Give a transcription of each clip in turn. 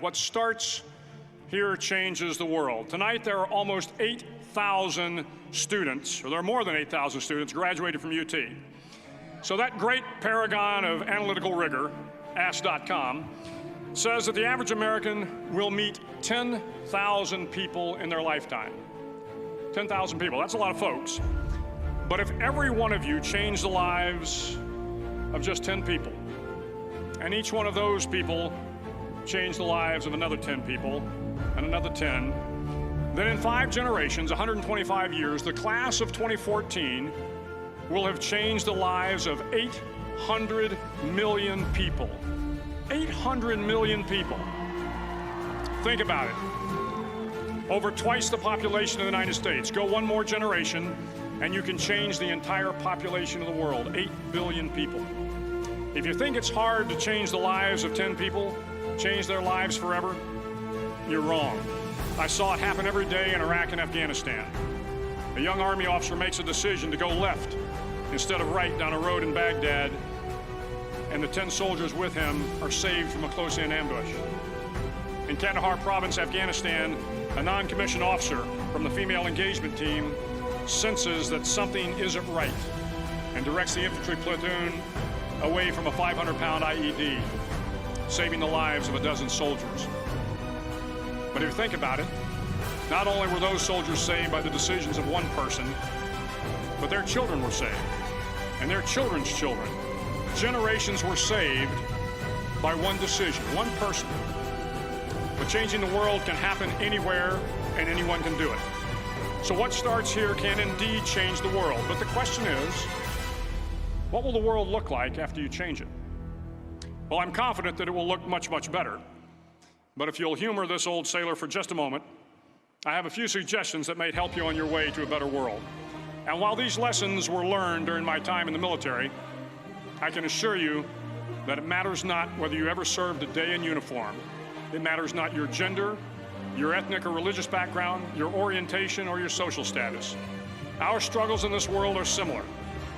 What starts here changes the world. Tonight, there are almost 8,000 students, or there are more than 8,000 students graduated from UT. So that great paragon of analytical rigor, Ask.com, says that the average American will meet 10,000 people in their lifetime. 10,000 people, that's a lot of folks. But if every one of you changed the lives of just 10 people, and each one of those people changed the lives of another 10 people, and another 10, then in 5 generations, 125 years, the class of 2014 will have changed the lives of 800 million people. 800 million people. Think about it. Over twice the population of the United States. Go one more generation, and you can change the entire population of the world, 8 billion people. If you think it's hard to change the lives of 10 people, change their lives forever, you're wrong. I saw it happen every day in Iraq and Afghanistan. A young Army officer makes a decision to go left instead of right down a road in Baghdad, and the 10 soldiers with him are saved from a close-in ambush. In Kandahar province, Afghanistan, a non-commissioned officer from the female engagement team senses that something isn't right and directs the infantry platoon away from a 500-pound IED, saving the lives of a dozen soldiers. But if you think about it, not only were those soldiers saved by the decisions of one person, but their children were saved, and their children's children. Generations were saved by one decision, one person. But changing the world can happen anywhere, and anyone can do it. So what starts here can indeed change the world. But the question is, what will the world look like after you change it? Well, I'm confident that it will look much, much better. But if you'll humor this old sailor for just a moment, I have a few suggestions that may help you on your way to a better world. And while these lessons were learned during my time in the military, I can assure you that it matters not whether you ever served a day in uniform. It matters not your gender, your ethnic or religious background, your orientation, or your social status. Our struggles in this world are similar,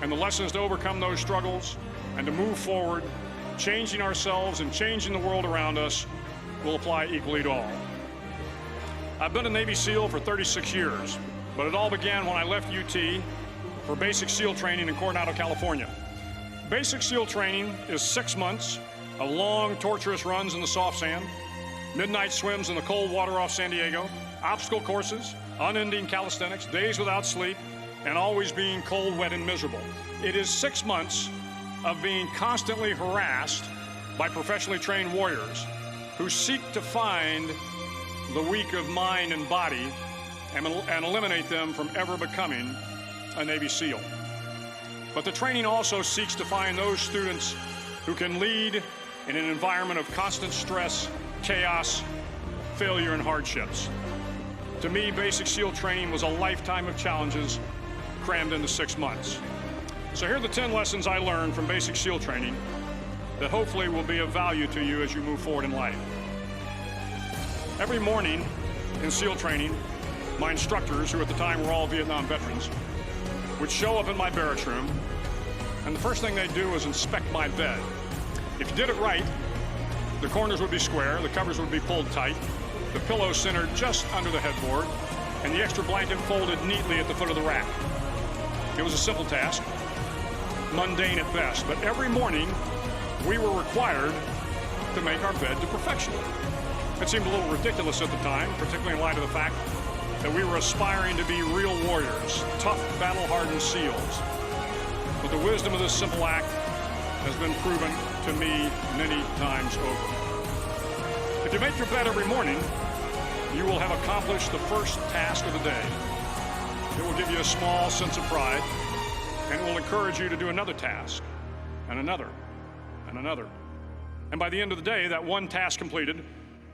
and the lessons to overcome those struggles and to move forward, changing ourselves and changing the world around us, will apply equally to all. I've been a Navy SEAL for 36 years, but it all began when I left UT for basic SEAL training in Coronado, California. Basic SEAL training is 6 months of long, torturous runs in the soft sand, midnight swims in the cold water off San Diego, obstacle courses, unending calisthenics, days without sleep, and always being cold, wet, and miserable. It is 6 months of being constantly harassed by professionally trained warriors who seek to find the weak of mind and body and eliminate them from ever becoming a Navy SEAL. But the training also seeks to find those students who can lead in an environment of constant stress, chaos, failure, and hardships. To me, basic SEAL training was a lifetime of challenges crammed into 6 months. So here are the 10 lessons I learned from basic SEAL training that hopefully will be of value to you as you move forward in life. Every morning in SEAL training, my instructors, who at the time were all Vietnam veterans, would show up in my barracks room, and the first thing they'd do was inspect my bed. If you did it right, the corners would be square, the covers would be pulled tight, the pillow centered just under the headboard, and the extra blanket folded neatly at the foot of the rack. It was a simple task, mundane at best, but every morning we were required to make our bed to perfection. It seemed a little ridiculous at the time, particularly in light of the fact that we were aspiring to be real warriors, tough, battle-hardened SEALs. But the wisdom of this simple act has been proven to me many times over. If you make your bed every morning, you will have accomplished the first task of the day. It will give you a small sense of pride, and it will encourage you to do another task, and another, and another. And by the end of the day, that one task completed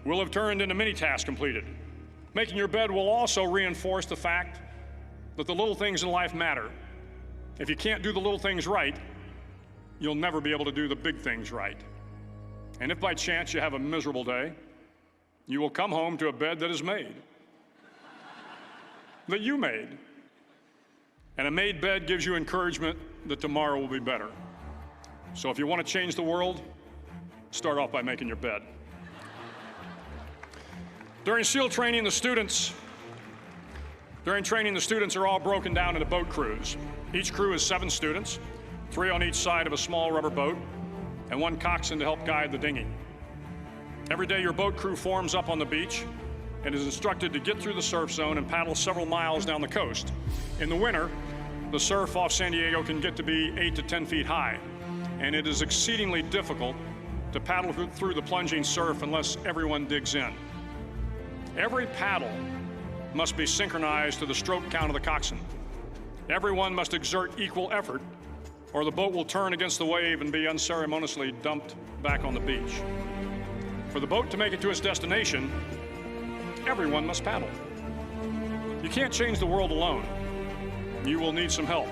will have turned into many tasks completed. Making your bed will also reinforce the fact that the little things in life matter. If you can't do the little things right, you'll never be able to do the big things right. And if by chance you have a miserable day, you will come home to a bed that is made, that you made. And a made bed gives you encouragement that tomorrow will be better. So if you want to change the world, start off by making your bed. During training, the students are all broken down into boat crews. Each crew is 7 students, 3 on each side of a small rubber boat, and 1 coxswain to help guide the dinghy. Every day, your boat crew forms up on the beach and is instructed to get through the surf zone and paddle several miles down the coast. In the winter, the surf off San Diego can get to be 8 to 10 feet high, and it is exceedingly difficult to paddle through the plunging surf unless everyone digs in. Every paddle must be synchronized to the stroke count of the coxswain. Everyone must exert equal effort, or the boat will turn against the wave and be unceremoniously dumped back on the beach. For the boat to make it to its destination, everyone must paddle. You can't change the world alone. You will need some help.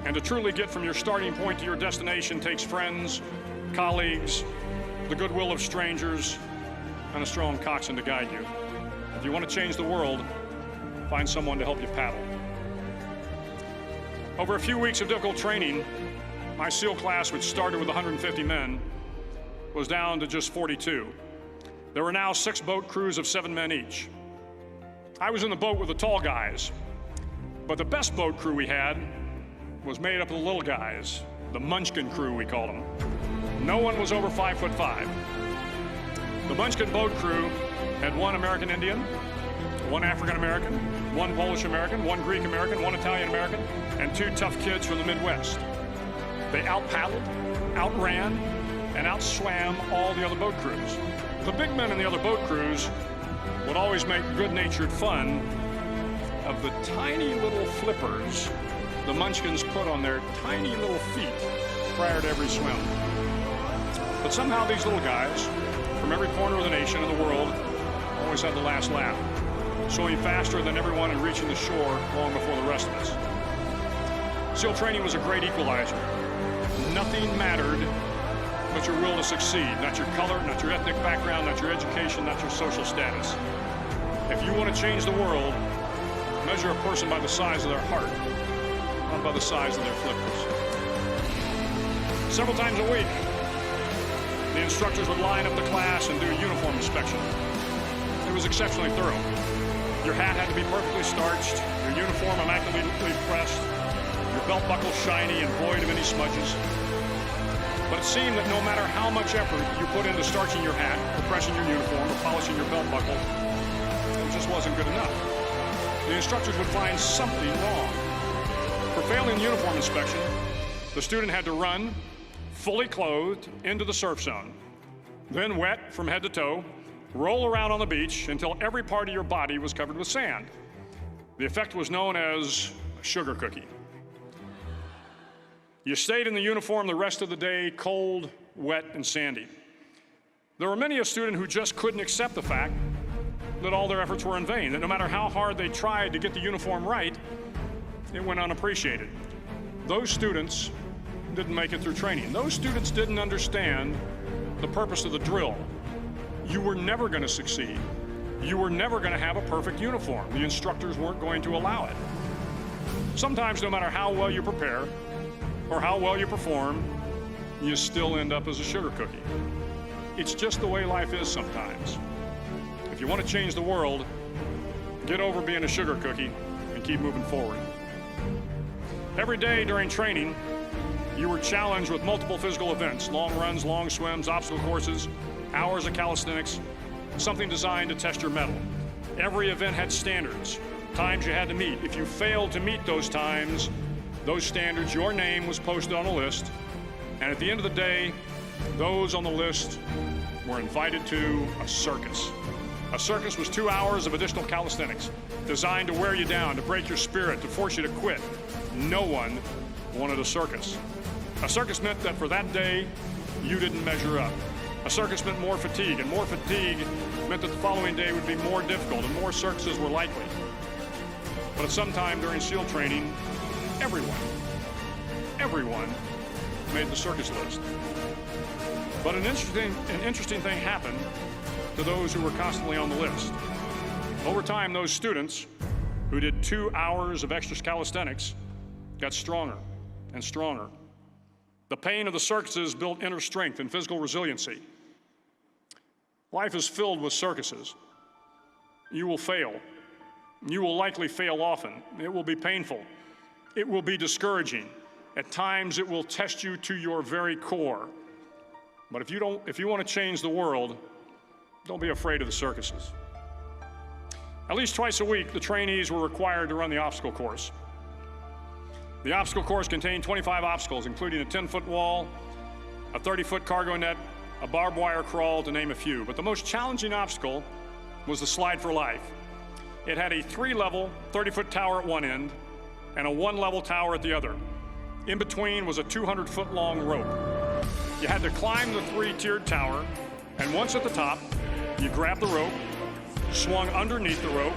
And to truly get from your starting point to your destination takes friends, colleagues, the goodwill of strangers, and a strong coxswain to guide you. If you want to change the world, find someone to help you paddle. Over a few weeks of difficult training, my SEAL class, which started with 150 men, was down to just 42. There were now 6 boat crews of 7 men each. I was in the boat with the tall guys, but the best boat crew we had was made up of the little guys, the Munchkin crew, we called them. No one was over 5'5". The Munchkin boat crew had 1 American Indian, 1 African American, 1 Polish American, 1 Greek American, 1 Italian American, and 2 tough kids from the Midwest. They out-paddled, outran, and outswam all the other boat crews. The big men in the other boat crews would always make good-natured fun of the tiny little flippers the Munchkins put on their tiny little feet prior to every swim. But somehow these little guys, from every corner of the nation and the world, always had the last laugh, swimming faster than everyone and reaching the shore long before the rest of us. SEAL training was a great equalizer. Nothing mattered but your will to succeed, not your color, not your ethnic background, not your education, not your social status. If you want to change the world, measure a person by the size of their heart, not by the size of their flippers. Several times a week, the instructors would line up the class and do a uniform inspection. It was exceptionally thorough. Your hat had to be perfectly starched, your uniform immaculately pressed, your belt buckle shiny and void of any smudges. But it seemed that no matter how much effort you put into starching your hat, or pressing your uniform, or polishing your belt buckle, it just wasn't good enough. The instructors would find something wrong. For failing the uniform inspection, the student had to run, fully clothed, into the surf zone, then wet from head to toe, roll around on the beach until every part of your body was covered with sand. The effect was known as a sugar cookie. You stayed in the uniform the rest of the day, cold, wet, and sandy. There were many a student who just couldn't accept the fact that all their efforts were in vain, that no matter how hard they tried to get the uniform right, it went unappreciated. Those students didn't make it through training. Those students didn't understand the purpose of the drill. You were never going to succeed. You were never going to have a perfect uniform. The instructors weren't going to allow it. Sometimes, no matter how well you prepare or how well you perform, you still end up as a sugar cookie. It's just the way life is sometimes. If you want to change the world, get over being a sugar cookie and keep moving forward. Every day during training, you were challenged with multiple physical events: long runs, long swims, obstacle courses, hours of calisthenics, something designed to test your mettle. Every event had standards, times you had to meet. If you failed to meet those times, those standards, your name was posted on a list, and at the end of the day, those on the list were invited to a circus. A circus was 2 hours of additional calisthenics, designed to wear you down, to break your spirit, to force you to quit. No one wanted a circus. A circus meant that for that day, you didn't measure up. A circus meant more fatigue, and more fatigue meant that the following day would be more difficult, and more circuses were likely. But at some time during SEAL training, everyone made the circus list. But an interesting thing happened to those who were constantly on the list. Over time, those students who did 2 hours of extra calisthenics got stronger and stronger. The pain of the circuses built inner strength and physical resiliency. Life is filled with circuses. You will fail. You will likely fail often. It will be painful. It will be discouraging. At times, it will test you to your very core. But if you want to change the world, don't be afraid of the circuses. At least twice a week, the trainees were required to run the obstacle course. The obstacle course contained 25 obstacles, including a 10-foot wall, a 30-foot cargo net, a barbed wire crawl, to name a few. But the most challenging obstacle was the slide for life. It had a 3-level, 30-foot tower at one end and a 1-level tower at the other. In between was a 200-foot-long rope. You had to climb the 3-tiered tower, and once at the top, you grabbed the rope, swung underneath the rope,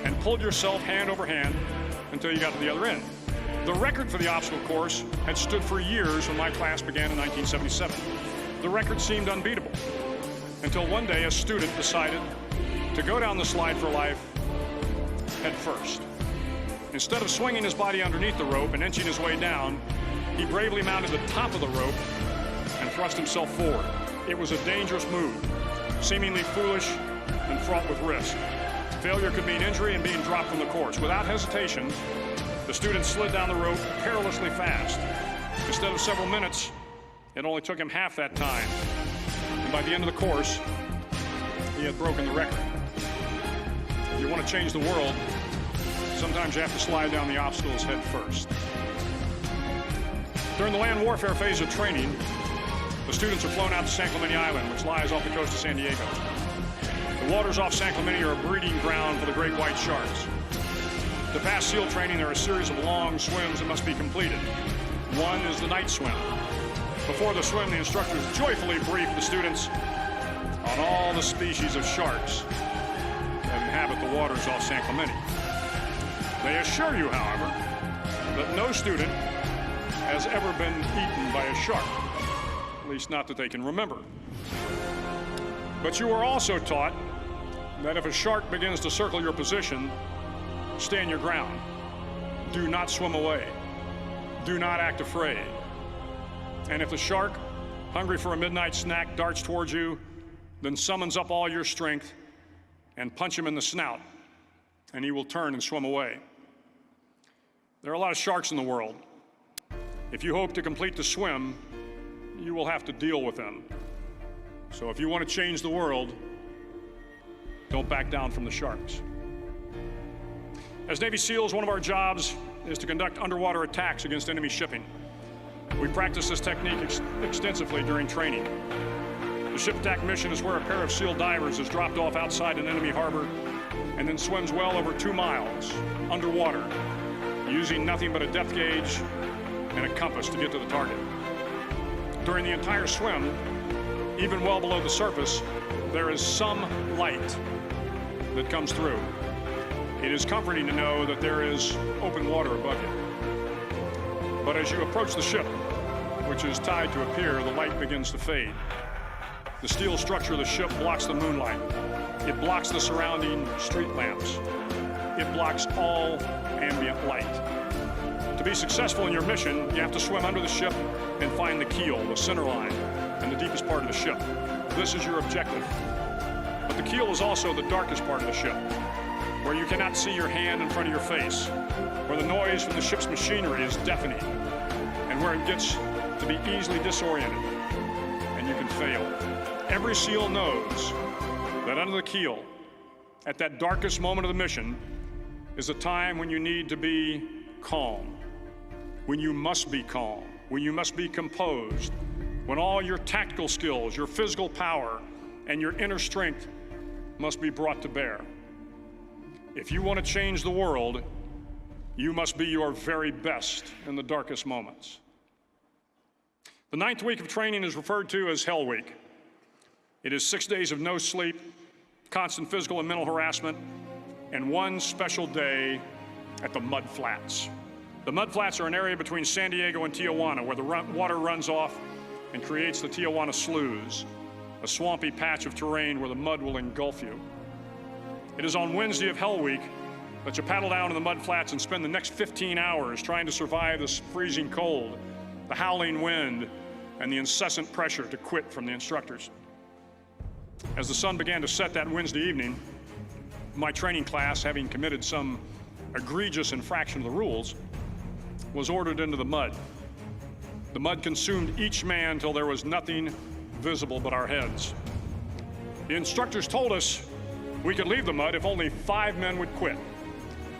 and pulled yourself hand over hand until you got to the other end. The record for the obstacle course had stood for years when my class began in 1977. The record seemed unbeatable until one day a student decided to go down the slide for life head first. Instead of swinging his body underneath the rope and inching his way down, he bravely mounted the top of the rope and thrust himself forward. It was a dangerous move, seemingly foolish and fraught with risk. Failure could mean injury and being dropped from the course. Without hesitation, the student slid down the rope perilously fast. Instead of several minutes, it only took him half that time. And by the end of the course, he had broken the record. If you want to change the world, sometimes you have to slide down the obstacles head first. During the land warfare phase of training, the students are flown out to San Clemente Island, which lies off the coast of San Diego. The waters off San Clemente are a breeding ground for the great white sharks. To pass SEAL training, there are a series of long swims that must be completed. One is the night swim. Before the swim, the instructors joyfully brief the students on all the species of sharks that inhabit the waters off San Clemente. They assure you, however, that no student has ever been eaten by a shark, at least not that they can remember. But you are also taught that if a shark begins to circle your position, stand your ground. Do not swim away. Do not act afraid. And if the shark, hungry for a midnight snack, darts towards you, then summons up all your strength and punch him in the snout, and he will turn and swim away. There are a lot of sharks in the world. If you hope to complete the swim, you will have to deal with them. So if you want to change the world, don't back down from the sharks. As Navy SEALs, one of our jobs is to conduct underwater attacks against enemy shipping. We practice this technique extensively during training. The ship attack mission is where a pair of SEAL divers is dropped off outside an enemy harbor and then swims well over 2 miles underwater, using nothing but a depth gauge and a compass to get to the target. During the entire swim, even well below the surface, there is some light that comes through. It is comforting to know that there is open water above you. But as you approach the ship, which is tied to a pier, the light begins to fade. The steel structure of the ship blocks the moonlight. It blocks the surrounding street lamps. It blocks all ambient light. To be successful in your mission, you have to swim under the ship and find the keel, the center line, and the deepest part of the ship. This is your objective. But the keel is also the darkest part of the ship, where you cannot see your hand in front of your face, where the noise from the ship's machinery is deafening, and where it gets to be easily disoriented, and you can fail. Every SEAL knows that under the keel, at that darkest moment of the mission, is a time when you need to be calm, when you must be calm, when you must be composed, when all your tactical skills, your physical power, and your inner strength must be brought to bear. If you want to change the world, you must be your very best in the darkest moments. The 9th week of training is referred to as Hell Week. It is 6 days of no sleep, constant physical and mental harassment, and one special day at the Mud Flats. The Mud Flats are an area between San Diego and Tijuana where the water runs off and creates the Tijuana Sloughs, a swampy patch of terrain where the mud will engulf you. It is on Wednesday of Hell Week that you paddle down in the mud flats and spend the next 15 hours trying to survive this freezing cold, the howling wind, and the incessant pressure to quit from the instructors. As the sun began to set that Wednesday evening, my training class, having committed some egregious infraction of the rules, was ordered into the mud. The mud consumed each man till there was nothing visible but our heads. The instructors told us we could leave the mud if only 5 men would quit.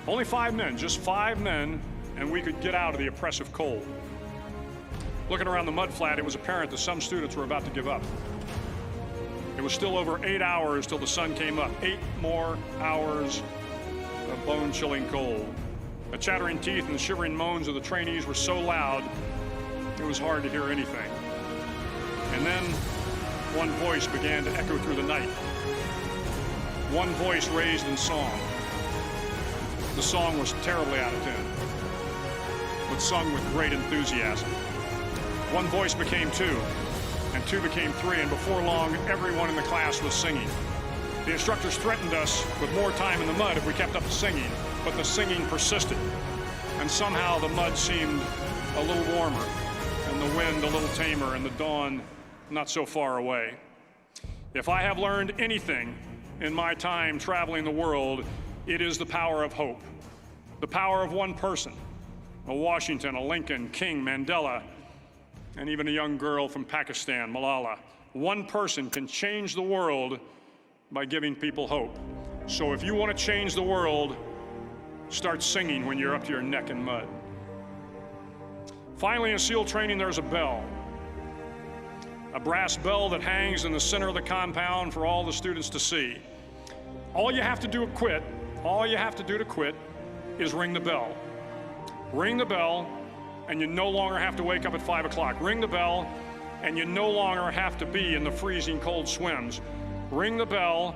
Only 5 men, just 5 men, and we could get out of the oppressive cold. Looking around the mud flat, it was apparent that some students were about to give up. It was still over 8 hours till the sun came up. 8 more hours of bone-chilling cold. The chattering teeth and the shivering moans of the trainees were so loud, it was hard to hear anything. And then one voice began to echo through the night. One voice raised in song. The song was terribly out of tune, but sung with great enthusiasm. One voice became 2, and 2 became 3, and before long, everyone in the class was singing. The instructors threatened us with more time in the mud if we kept up the singing, but the singing persisted, and somehow the mud seemed a little warmer, and the wind a little tamer, and the dawn not so far away. If I have learned anything in my time traveling the world, it is the power of hope, the power of one person, a Washington, a Lincoln, King, Mandela, and even a young girl from Pakistan, Malala. One person can change the world by giving people hope. So if you want to change the world, start singing when you're up to your neck in mud. Finally, in SEAL training, there's a bell. A brass bell that hangs in the center of the compound for all the students to see. All you have to do to quit, is ring the bell. Ring the bell, and you no longer have to wake up at 5 o'clock. Ring the bell, and you no longer have to be in the freezing cold swims. Ring the bell,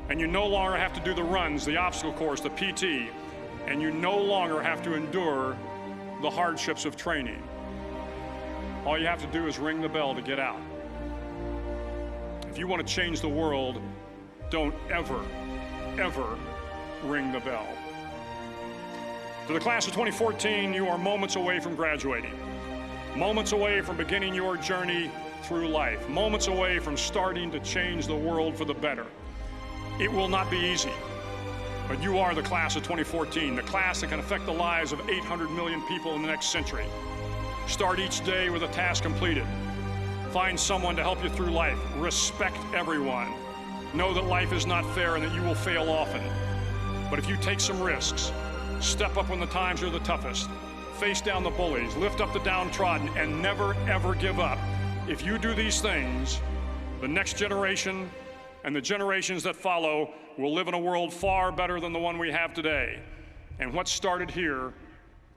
and you no longer have to do the runs, the obstacle course, the PT, and you no longer have to endure the hardships of training. All you have to do is ring the bell to get out. If you want to change the world, don't ever, ever ring the bell. To the class of 2014, you are moments away from graduating, moments away from beginning your journey through life, moments away from starting to change the world for the better. It will not be easy, but you are the class of 2014, the class that can affect the lives of 800 million people in the next century. Start each day with a task completed. Find someone to help you through life. Respect everyone. Know that life is not fair and that you will fail often. But if you take some risks, step up when the times are the toughest, face down the bullies, lift up the downtrodden, and never, ever give up. If you do these things, the next generation and the generations that follow will live in a world far better than the one we have today. And what started here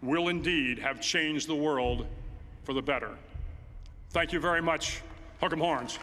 will indeed have changed the world for the better. Thank you very much. Hook 'em horns.